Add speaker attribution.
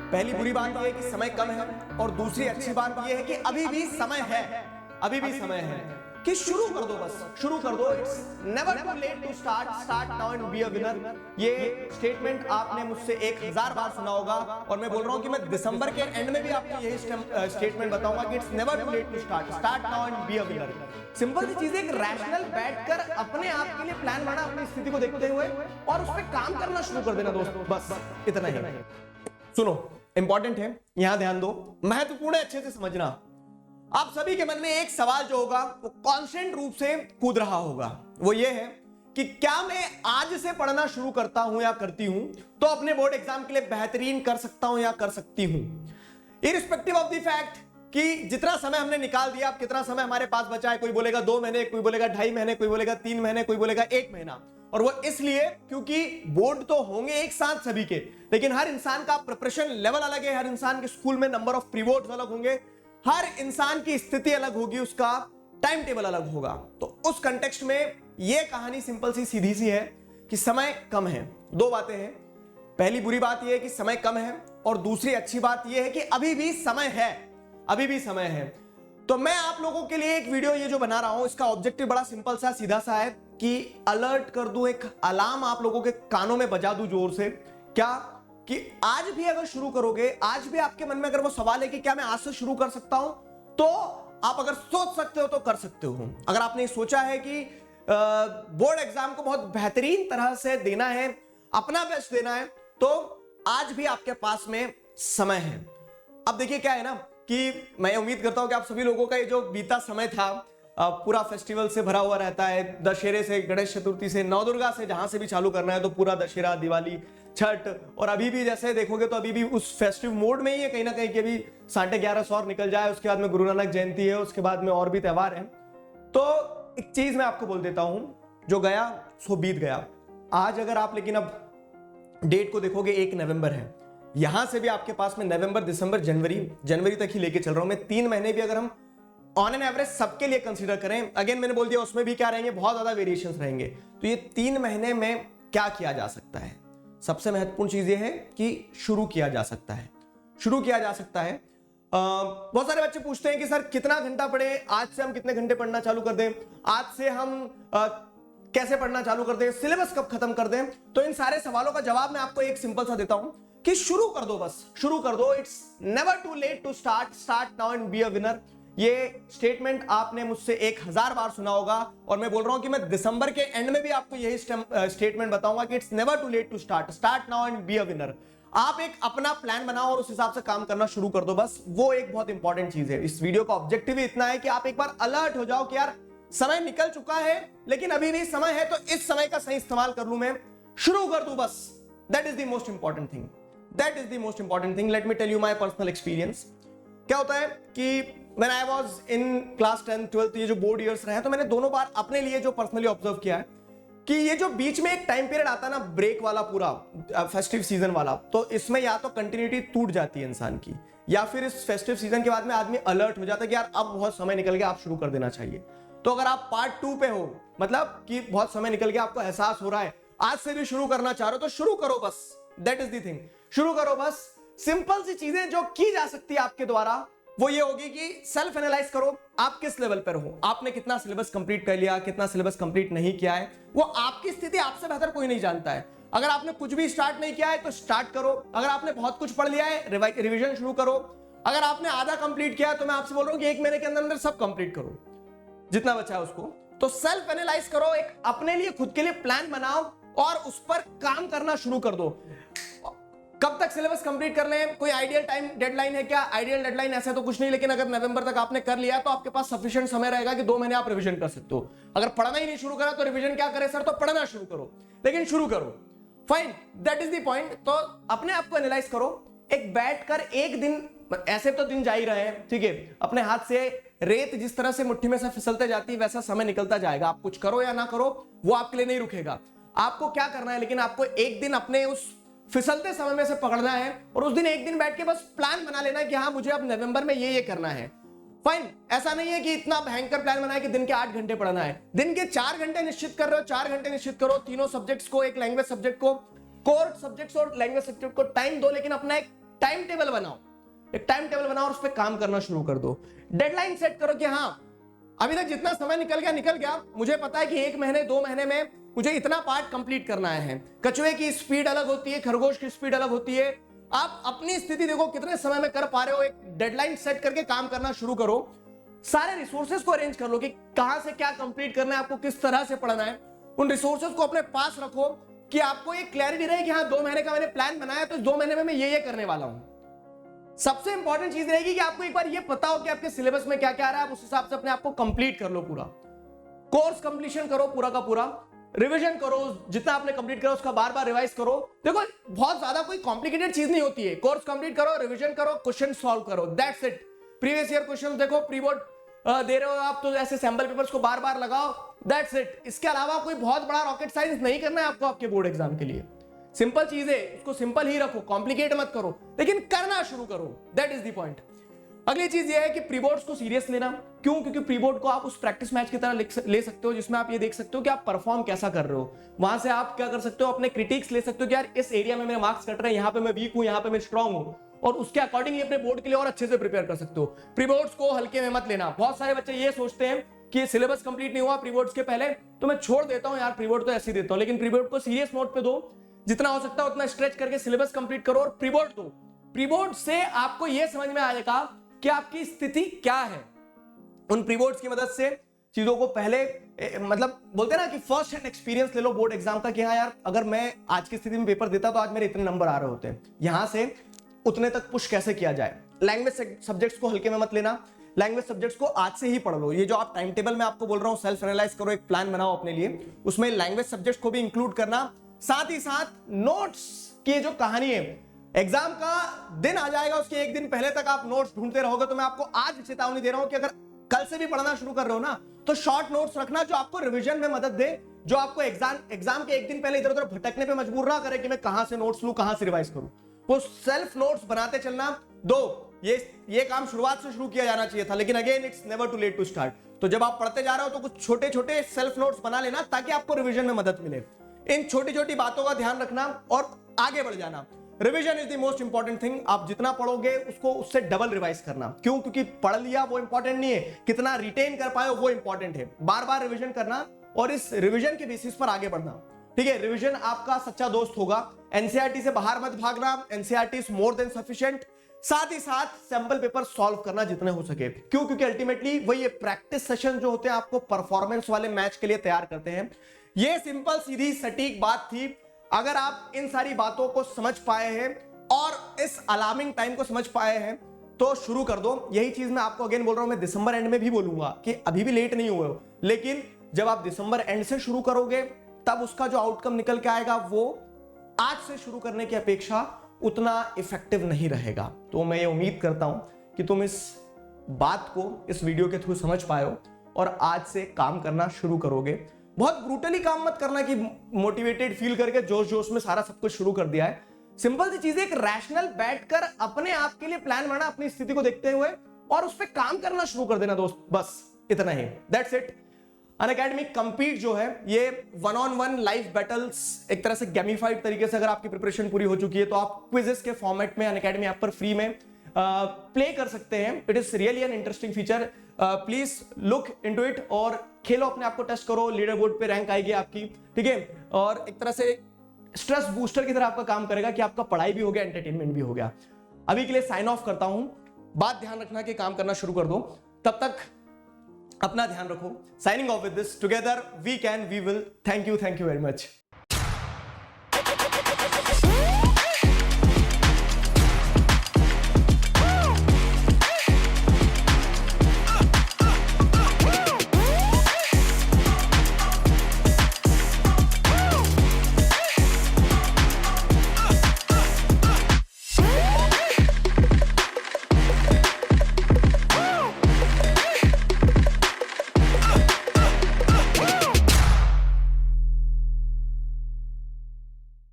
Speaker 1: पहली बुरी बात यह है कि समय कम है और दूसरी अच्छी बात यह है कि अभी भी समय है, अभी भी समय है कि शुरू कर दो, बस शुरू कर दो। It's never too late to start now and be a winner. ये स्टेटमेंट आपने मुझसे 1000 बार सुना होगा और मैं बोल रहा हूं कि मैं दिसंबर के एंड में भी आपको यही स्टेटमेंट बताऊंगा कि it's never too late to start now and be a winner. Simple सी चीज है, एक रैशनल बैठकर अपने आप के लिए प्लान बनाना, अपनी स्थिति को देखते हुए और उस पर काम करना शुरू कर देना दोस्तों, बस इतना ही। सुनो, इंपॉर्टेंट है, यहां ध्यान दो, महत्वपूर्ण है, अच्छे से समझना। आप सभी के मन में एक सवाल जो होगा वो कांस्टेंट रूप से कूद रहा होगा, वो ये है कि क्या मैं आज से पढ़ना शुरू करता हूं या करती हूं तो अपने बोर्ड एग्जाम के लिए बेहतरीन कर सकता हूं या कर सकती हूं, इररिस्पेक्टिव ऑफ द फैक्ट कि जितना समय हमने निकाल दिया, अब कितना समय हमारे पास बचा है। कोई बोलेगा 2 महीने, कोई बोलेगा 2.5 महीने, कोई बोलेगा 3 महीने, कोई बोलेगा 1 महीना। और वो इसलिए क्योंकि बोर्ड तो होंगे एक साथ सभी के, लेकिन हर इंसान का प्रिपरेशन लेवल अलग है, हर इंसान के स्कूल में नंबर ऑफ प्री बोर्ड्स अलग होंगे, हर इंसान की स्थिति अलग होगी, उसका टाइम टेबल अलग होगा। तो उस कंटेक्स्ट में यह कहानी सिंपल सी सीधी सी है कि समय कम है। दो बातें हैं, पहली बुरी बात यह है कि समय कम है और दूसरी अच्छी बात यह है कि अभी भी समय है, अभी भी समय है। तो मैं आप लोगों के लिए एक वीडियो ये जो बना रहा हूं, इसका ऑब्जेक्टिव बड़ा सिंपल सा सीधा सा है कि अलर्ट कर दूं, एक अलार्म आप लोगों के कानों में बजा दूं जोर से। क्या कि आज भी अगर शुरू करोगे, आज भी आपके मन में अगर वो सवाल है कि क्या मैं आज से शुरू कर सकता हूं, तो आप अगर सोच सकते हो तो कर सकते हो। अगर आपने सोचा है कि बोर्ड एग्जाम को बहुत बेहतरीन तरह से देना है, अपना बेस्ट देना है, तो आज भी आपके पास में समय है। अब देखिए क्या है ना कि मैं उम्मीद करता हूं कि आप सभी लोगों का ये जो बीता समय था पूरा फेस्टिवल से भरा हुआ रहता है। दशहरे से, गणेश चतुर्थी से, नवदुर्गा से, जहां से भी चालू करना है तो पूरा दशहरा, दिवाली, छठ, और अभी भी जैसे देखोगे तो अभी भी उस फेस्टिव मोड में ही है कहीं ना कहीं कि अभी 11:30 और निकल जाए, उसके बाद में गुरु नानक जयंती है, उसके बाद में और भी त्योहार हैं। तो एक चीज मैं आपको बोल देता हूं, जो गया सो बीत गया। आज अगर आप लेकिन अब डेट को देखोगे 1 नवंबर है, यहां से भी आपके पास में नवंबर, दिसंबर, जनवरी तक ही लेके चल रहा हूं मैं। 3 महीने भी अगर हम ऑन एन एवरेज सबके लिए कंसीडर करें, अगेन मैंने बोल दिया उसमें भी क्या रहेंगे, बहुत ज्यादा वेरिएशंस रहेंगे। तो ये 3 महीने में क्या किया जा सकता है? सबसे महत्वपूर्ण चीज ये है कि शुरू किया जा सकता है, शुरू किया जा सकता है। बहुत सारे बच्चे पूछते हैं कि सर कितना घंटा पढ़े, आज से हम कितने घंटे पढ़ना चालू कर दें, आज से हम कैसे पढ़ना चालू कर दें, सिलेबस कब खत्म कर दें। तो इन सारे सवालों का जवाब मैं आपको एक सिंपल सा देता हूं कि शुरू कर दो, बस शुरू कर दो। It's never too late to start now and be a winner. ये स्टेटमेंट आपने मुझसे 1000 बार सुना होगा और मैं बोल रहा हूं कि मैं दिसंबर के एंड में भी आपको यही स्टेटमेंट बताऊंगा कि it's never too late to start now and be a winner. आप एक अपना प्लान बनाओ और उस हिसाब से काम करना शुरू कर दो, बस वो एक बहुत इंपॉर्टेंट चीज है। इस वीडियो का ऑब्जेक्टिव ही इतना है कि आप एक बार अलर्ट हो जाओ कि यार समय निकल चुका है लेकिन अभी भी समय है, तो इस समय का सही इस्तेमाल कर लूं, मैं शुरू कर दूं, बस। That is the most important thing, that is the most important thing. Let me tell you my personal experience. क्या होता है कि when I was in class 10th 12th, ये जो बोर्ड ईयर्स रहे हैं, तो मैंने दोनों बार अपने लिए जो पर्सनली ऑब्जर्व किया है कि ये जो बीच में एक टाइम पीरियड आता है ना, ब्रेक वाला, पूरा फेस्टिव सीजन वाला, तो इसमें या तो कंटिन्यूटी टूट जाती है इंसान की, या फिर इस फेस्टिव सीजन के बाद में आदमी अलर्ट हो जाता है कि यार अब बहुत समय निकल गया, आप शुरू कर देना चाहिए। तो अगर आप पार्ट 2 पे हो, मतलब कि बहुत समय निकल गया, आपको एहसास हो रहा है, आज से भी शुरू करना चाह रहे हो, तो शुरू करो बस। दैट इज द थिंग, शुरू करो बस। सिंपल सी चीजें जो की जा सकती है आपके द्वारा वो ये होगी कि सेल्फ एनालाइज करो, आप किस लेवल पर हो, आपने कितना सिलेबस कंप्लीट कर लिया, कितना सिलेबस कंप्लीट नहीं किया है। वो आपकी स्थिति आपसे बेहतर कोई नहीं जानता है। अगर आपने कुछ भी स्टार्ट नहीं किया है तो स्टार्ट करो, अगर आपने बहुत कुछ पढ़ लिया है रिवीजन शुरू करो, अगर आपने आधा कंप्लीट किया है तो मैं आपसे बोल रहा हूं कि 1 महीने के अंदर अंदर सब कंप्लीट करो जितना बचा है उसको। तो सेल्फ एनालाइज करो, एक अपने लिए खुद के लिए प्लान बनाओ और उस पर काम करना शुरू कर दो। कब तक सिलेबस कंप्लीट कर लें, कोई आइडियल टाइम डेडलाइन है क्या? आइडियल डेडलाइन ऐसा तो कुछ नहीं, लेकिन अगर नवंबर तक आपने कर लिया तो आपके पास सफिशिएंट समय रहेगा कि 2 महीने आप रिवीजन कर सकते हो। अगर पढ़ना ही नहीं शुरू करा तो रिवीजन क्या करे सर? तो पढ़ना शुरू करो, लेकिन शुरू करो। Fine, that is the point. तो अपने आप को एनालाइज करो, एक बैठकर एक दिन, ऐसे तो दिन जा ही रहे हैं, ठीक है, अपने हाथ से रेत जिस तरह से मुट्ठी में से फिसलते जाती है वैसा समय निकलता जाएगा। आप कुछ करो या ना करो, वो आपके लिए नहीं रुकेगा। आपको क्या करना है, लेकिन आपको एक दिन अपने उस फिसलते समय में से पकड़ना है और उस दिन एक दिन बैठ के बस प्लान बना लेना है कि हाँ मुझे अब नवंबर में ये करना है। फाइन, ऐसा नहीं है कि इतना भयंकर प्लान बनाए कि दिन के 8 घंटे पढ़ना है, दिन के 4 घंटे निश्चित कर रहे हो, 4 घंटे निश्चित करो। तीनों सब्जेक्ट्स को, एक लैंग्वेज सब्जेक्ट को, कोर सब्जेक्ट्स और लैंग्वेज सब्जेक्ट को टाइम दो, लेकिन अपना एक टाइम टेबल बनाओ, एक टाइम टेबल बनाओ और उस पर काम करना शुरू कर दो। डेडलाइन सेट करो कि हाँ अभी तक जितना समय निकल गया, मुझे पता है कि 1 महीने 2 महीने में मुझे इतना पार्ट कंप्लीट करना है। कछुए की स्पीड अलग होती है, खरगोश की स्पीड अलग होती है। आप अपनी स्थिति देखो कितने समय में कर पा रहे हो, एक डेडलाइन सेट करके काम करना शुरू करो। सारे रिसोर्सेज को अरेंज कर लो कि कहां से क्या कंप्लीट करना है, आपको किस तरह से पढ़ना है। उन रिसोर्सेज को अपने पास रखो कि आपको एक क्लैरिटी रहे कि हाँ 2 महीने का मैंने प्लान बनाया तो 2 महीने में मैं ये करने वाला हूं। सबसे इंपॉर्टेंट चीज रहेगी कि आपको एक बार ये पता हो कि आपके सिलेबस में क्या क्या आ रहा है, आप उस हिसाब से अपने आप को कंप्लीट कर लो। पूरा कोर्स कंप्लीशन करो, पूरा का पूरा रिवीजन करो, जितना आपने कंप्लीट करो उसका बार बार रिवाइज करो। देखो बहुत ज्यादा कोई कॉम्प्लिकेटेड चीज नहीं होती है। कोर्स कंप्लीट करो, रिवीजन करो, क्वेश्चन सॉल्व करो, that's it. Previous year question देखो, प्री बोर्ड दे रहे हो आप तो ऐसे सैंपल पेपर्स को बार बार लगाओ, दैट्स इट। इसके अलावा कोई बहुत बड़ा रॉकेट साइंस नहीं करना है आपको आपके बोर्ड एग्जाम के लिए। सिंपल चीज है, उसको सिंपल ही रखो, कॉम्प्लिकेट मत करो, लेकिन करना शुरू करो, दैट इज द पॉइंट। अगली चीज ये है कि प्री बोर्ड्स को सीरियस लेना। क्यों? क्योंकि प्री बोर्ड को आप उस प्रैक्टिस मैच की तरह ले सकते हो जिसमें आप ये देख सकते हो कि आप परफॉर्म कैसा कर रहे हो। वहां से आप क्या कर सकते हो, अपने क्रिटिक्स ले सकते हो कि यार इस एरिया में मेरे मार्क्स कट रहे हैं, यहाँ पे मैं वीक हूँ, यहाँ पे मैं स्ट्रांग हूँ, और उसके अकॉर्डिंग अपने बोर्ड के लिए और अच्छे से प्रिपेयर कर सकते हो। प्री बोर्ड्स को हल्के में मत लेना। बहुत सारे बच्चे ये सोचते हैं कि सिलेबस कंप्लीट नहीं हुआ प्री बोर्ड्स के पहले तो मैं छोड़ देता हूं यार, प्री बोर्ड तो ऐसे ही देता हूं। लेकिन प्री बोर्ड को सीरियस नोट पे दो, जितना हो सकता है उतना स्ट्रेच करके सिलेबस कंप्लीट करो और प्री बोर्ड दो। प्री बोर्ड से आपको यह समझ में आएगा कि आपकी स्थिति क्या है। उन प्री बोर्ड्स की मदद से चीजों को पहले मतलब बोलते हैं ना कि फर्स्ट हैंड एक्सपीरियंस ले लो बोर्ड एग्जाम का कि हाँ यार अगर मैं आज की स्थिति में पेपर देता तो आज मेरे इतने नंबर आ रहे होते हैं, यहां से उतने तक पुश कैसे किया जाए। लैंग्वेज सब्जेक्ट्स को हल्के में मत लेना, लैंग्वेज सब्जेक्ट्स को आज से ही पढ़ लो। ये जो आप टाइम टेबल में आपको बोल रहा हूं, सेल्फ एनालाइज करो, एक प्लान बनाओ अपने लिए, उसमें लैंग्वेज सब्जेक्ट्स को भी इंक्लूड करना। साथ ही साथ नोट्स की जो कहानी है, एग्जाम का दिन आ जाएगा उसके एक दिन पहले तक आप नोट्स ढूंढते रहोगे, तो मैं आपको आज चेतावनी दे रहा हूं कि अगर कल से भी पढ़ना शुरू कर रहे हो ना तो शॉर्ट नोट्स रखना जो आपको रिवीजन में मदद दे, जो आपको एग्जाम के एक दिन पहले इधर उधर भटकने पे मजबूर ना करे कि मैं कहां से नोट्स लूं, कहां से रिवाइज करूं। वो सेल्फ नोट्स बनाते चलना। ये काम शुरुआत से शुरू किया जाना चाहिए था, लेकिन again it's never too late to start. तो जब आप पढ़ते जा रहे हो तो कुछ छोटे छोटे सेल्फ नोट्स बना लेना ताकि आपको रिवीजन में मदद मिले। इन छोटी छोटी बातों का ध्यान रखना और आगे बढ़ जाना। Revision is the most important thing. आप जितना पढ़ोगे उसको उससे डबल रिवाइज करना। क्यों? क्योंकि पढ़ लिया वो इंपॉर्टेंट नहीं है, कितना रिटेन कर पाए वो इंपॉर्टेंट है। बार बार रिवीजन करना और इस रिवीजन के बेसिस पर आगे बढ़ना। ठीक है, रिवीजन आपका सच्चा दोस्त होगा। एनसीईआरटी से बाहर मत भागना, NCERT is more than sufficient. साथ ही साथ सैंपल पेपर सॉल्व करना जितने हो सके। क्यों? क्योंकि अल्टीमेटली वही ये प्रैक्टिस सेशन जो होते हैं आपको परफॉर्मेंस वाले मैच के लिए तैयार करते हैं। ये सिंपल सीधी सटीक बात थी। अगर आप इन सारी बातों को समझ पाए हैं और इस अलार्मिंग टाइम को समझ पाए हैं तो शुरू कर दो। यही चीज मैं आपको अगेन बोल रहा हूं, मैं दिसंबर एंड में भी बोलूंगा कि अभी भी लेट नहीं हुए हो, लेकिन जब आप दिसंबर एंड से शुरू करोगे तब उसका जो आउटकम निकल के आएगा वो आज से शुरू करने की अपेक्षा उतना इफेक्टिव नहीं रहेगा। तो मैं ये उम्मीद करता हूं कि तुम इस बात को इस वीडियो के थ्रू समझ पाए हो और आज से काम करना शुरू करोगे। बहुत ब्रूटली काम मत करना कि मोटिवेटेड फील करके जोश जोश में सारा सब कुछ शुरू कर दिया है। सिंपल सी चीज है, एक रैशनल बैठकर अपने आप के लिए प्लान बनाना, अपनी स्थिति को देखते हुए और उस पर काम करना शुरू कर देना दोस्त, बस इतना ही, दैट्स इट। अनअकैडमी कंपीट जो है ये 1-on-1 लाइव बैटल्स, एक तरह से गेमिफाइड तरीके से अगर आपकी प्रिपरेशन पूरी हो चुकी है तो आप क्विजेस के फॉर्मेट में अनअकैडमी ऐप पर फ्री में प्ले कर सकते हैं। It is really an interesting feature, please look into it और खेलो, अपने आप को टेस्ट करो, लीडर बोर्ड पे रैंक आएगी आपकी। ठीक है, और एक तरह से स्ट्रेस बूस्टर की तरह आपका काम करेगा कि आपका पढ़ाई भी हो गया, एंटरटेनमेंट भी हो गया। अभी के लिए साइन ऑफ करता हूं। बात ध्यान रखना कि काम करना शुरू कर दो, तब तक अपना ध्यान रखो। Signing off with this, together we can, we will. Thank you very much.